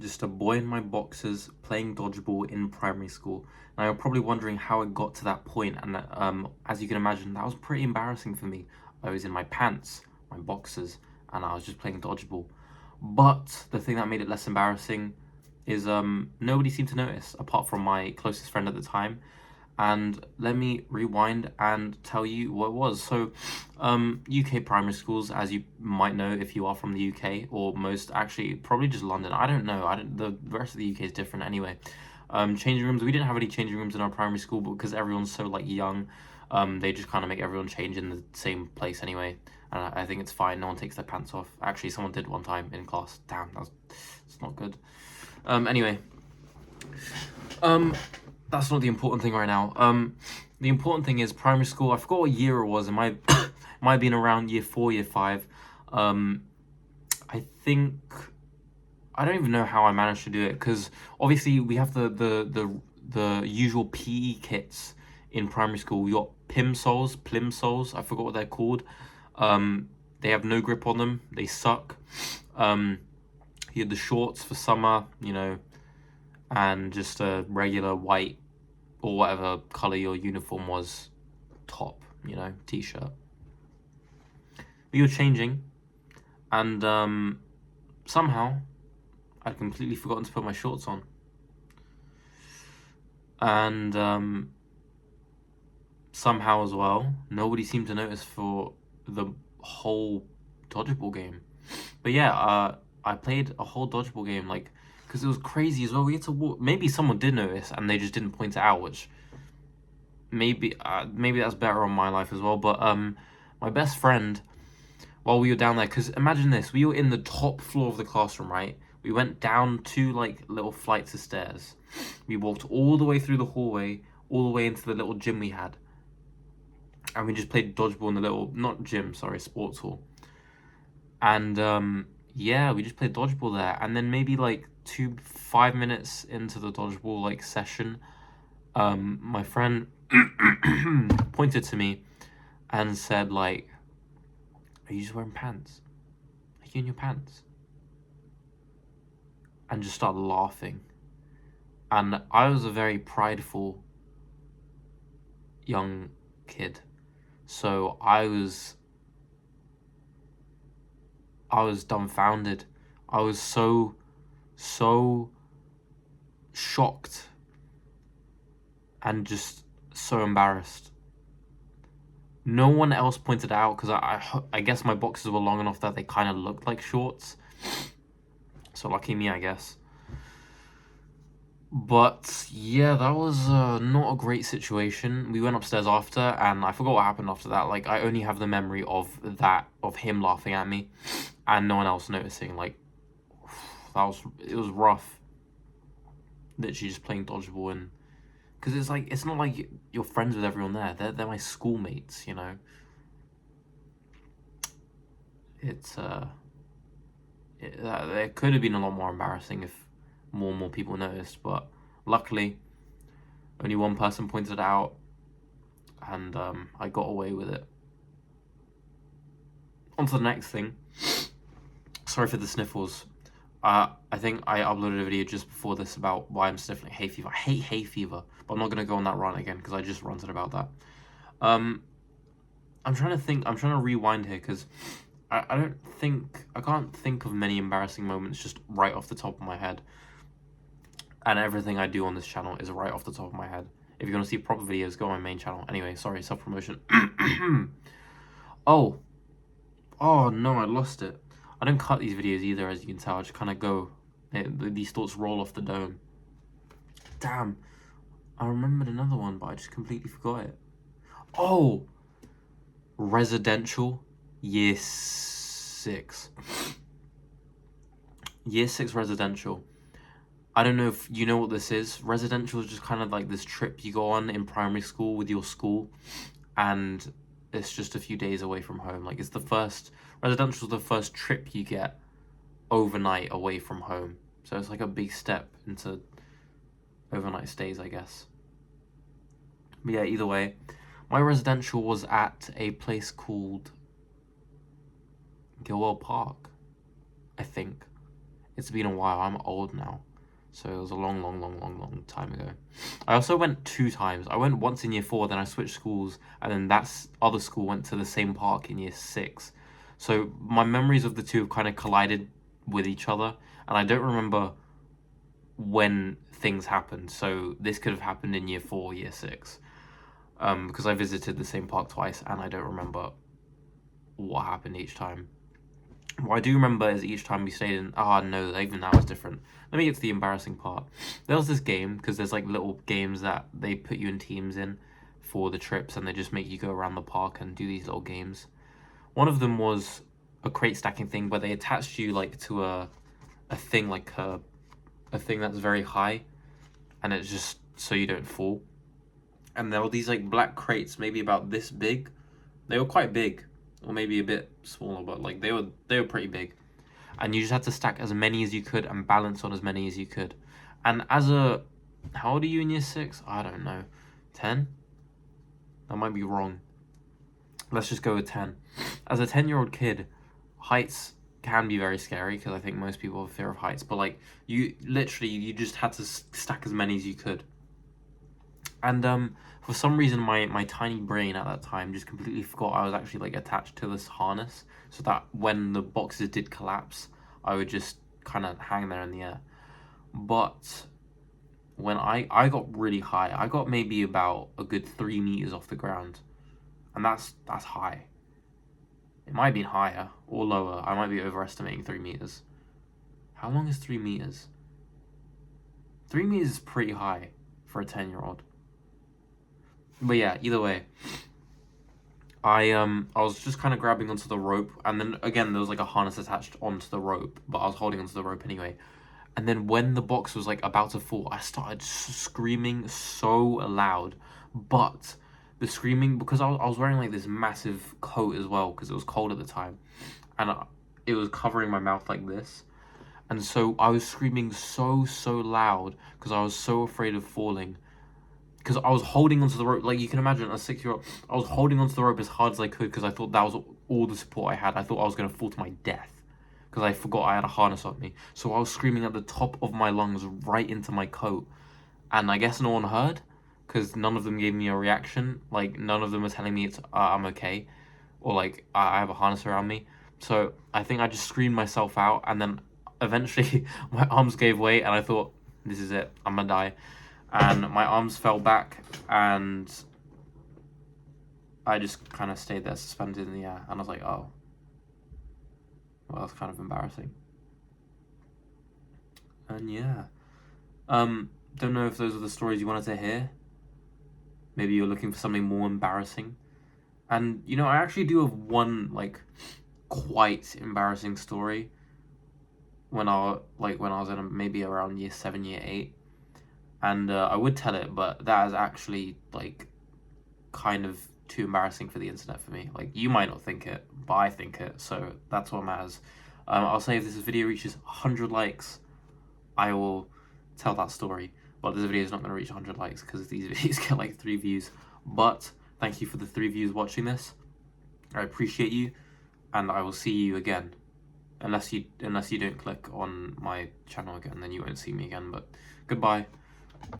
just a boy in my boxers playing dodgeball in primary school. Now you're probably wondering how it got to that point, and as you can imagine, that was pretty embarrassing for me. I was in my pants, my boxers, and I was just playing dodgeball. But the thing that made it less embarrassing is nobody seemed to notice apart from my closest friend at the time. And let me rewind and tell you what it was. So, UK primary schools, as you might know if you are from the UK, or most actually probably just London. I don't know. The rest of the UK is different anyway. Changing rooms. We didn't have any changing rooms in our primary school, but because everyone's so like young, they just kind of make everyone change in the same place anyway. And I think it's fine. No one takes their pants off. Actually, someone did one time in class. Damn, it's not good. Anyway. That's not the important thing right now. The important thing is primary school. I forgot what year it was. It might have been around year 4, year 5. I think I don't even know how I managed to do it, because obviously we have the usual PE kits in primary school. We got plimsolls. I forgot what they're called. They have no grip on them. They suck. You had the shorts for summer, and just a regular white or whatever color your uniform was top, t-shirt. We were changing, and somehow I'd completely forgotten to put my shorts on. And somehow as well, nobody seemed to notice for the whole dodgeball game. But yeah, I played a whole dodgeball game, because it was crazy as well. We had to walk. Maybe someone did notice and they just didn't point it out, which maybe that's better on my life as well. But my best friend, while we were down there, because imagine this, we were in the top floor of the classroom, right? We went down 2 little flights of stairs. We walked all the way through the hallway, all the way into the little gym we had, and we just played dodgeball in the little, not gym, sorry, sports hall. And yeah, we just played dodgeball there, and then maybe 5 minutes into the dodgeball session, my friend pointed to me and said, "Are you just wearing pants? Are you in your pants?" And just started laughing. And I was a very prideful young kid, so I was dumbfounded. I was so shocked and just so embarrassed. No one else pointed out, because I guess my boxes were long enough that they kind of looked like shorts. So lucky me, I guess. But yeah, that was not a great situation. We went upstairs after, and I forgot what happened after that. I only have the memory of him laughing at me, and no one else noticing. It was rough. Literally just playing dodgeball, and because it's not like you're friends with everyone there. They're my schoolmates, It could have been a lot more embarrassing if more and more people noticed, but luckily only one person pointed it out, and I got away with it. On to the next thing. Sorry for the sniffles. I think I uploaded a video just before this about why I'm sniffling hay fever. I hate hay fever, but I'm not going to go on that rant again because I just ranted about that. I'm trying to think. I'm trying to rewind here because I can't think of many embarrassing moments just right off the top of my head. And everything I do on this channel is right off the top of my head. If you're going to see proper videos, go on my main channel. Anyway, sorry, self-promotion. Oh no, I lost it. I don't cut these videos either, as you can tell. I just kind of go. These thoughts roll off the dome. Damn. I remembered another one, but I just completely forgot it. Oh! Residential. Year 6. Year 6 residential. I don't know if you know what this is. Residential is just kind of like this trip you go on in primary school with your school, and it's just a few days away from home. It's the first, residential is the first trip you get overnight away from home. So it's a big step into overnight stays, I guess. But yeah, either way, my residential was at a place called Gilwell Park, I think. It's been a while. I'm old now. So it was a long, long, long, long, long time ago. I also went 2 times. I went once in year 4, then I switched schools, and then that other school went to the same park in year 6. So my memories of the two have kind of collided with each other, and I don't remember when things happened. So this could have happened in year 4, year 6, because I visited the same park twice, and I don't remember what happened each time. What I do remember is each time we stayed in. Oh no, even that was different. Let me get to the embarrassing part. There was this game, because there's like little games that they put you in teams in for the trips, and they just make you go around the park and do these little games. One of them was a crate stacking thing where they attached you like to a thing, like a thing that's very high, and it's just so you don't fall. And there were these like black crates, maybe about this big. They were quite big, or maybe a bit smaller, but like they were pretty big. And you just had to stack as many as you could and balance on as many as you could. And as a, how old are you in year 6? I don't know, 10? That might be wrong. Let's just go with 10. As a 10-year-old kid, heights can be very scary because I think most people have fear of heights. But like you just had to stack as many as you could. And for some reason, my tiny brain at that time just completely forgot I was actually like attached to this harness, so that when the boxes did collapse, I would just kind of hang there in the air. But when I got really high, I got maybe about a good 3 meters off the ground, and that's high. It might have been higher or lower. I might be overestimating 3 meters. How long is 3 meters? 3 meters is pretty high for a 10-year-old. But yeah, either way, I was just kind of grabbing onto the rope, and then again there was like a harness attached onto the rope, but I was holding onto the rope anyway. And then when the box was like about to fall, I started screaming so loud, but the screaming, because I was wearing like this massive coat as well because it was cold at the time, and it was covering my mouth like this, and so I was screaming so loud because I was so afraid of falling. Because I was holding onto the rope, like you can imagine, a 6-year-old. I was holding onto the rope as hard as I could because I thought that was all the support I had. I thought I was going to fall to my death because I forgot I had a harness on me. So I was screaming at the top of my lungs right into my coat. And I guess no one heard because none of them gave me a reaction. Like, none of them were telling me I'm okay, or like I have a harness around me. So I think I just screamed myself out, and then eventually my arms gave way, and I thought, this is it, I'm gonna die. And my arms fell back, and I just kind of stayed there suspended in the air, and I was like, oh, well, that's kind of embarrassing. And yeah, don't know if those are the stories you wanted to hear. Maybe you're looking for something more embarrassing. And you know, I actually do have one like quite embarrassing story when I was in maybe around year 7, year 8. And I would tell it, but that is actually like kind of too embarrassing for the internet for me. Like, you might not think it, but I think it, so that's what matters. I'll say if this video reaches 100 likes, I will tell that story. But this video is not going to reach 100 likes because these videos get like 3 views. But thank you for the 3 views watching this. I appreciate you, and I will see you again. Unless you don't click on my channel again, then you won't see me again. But goodbye.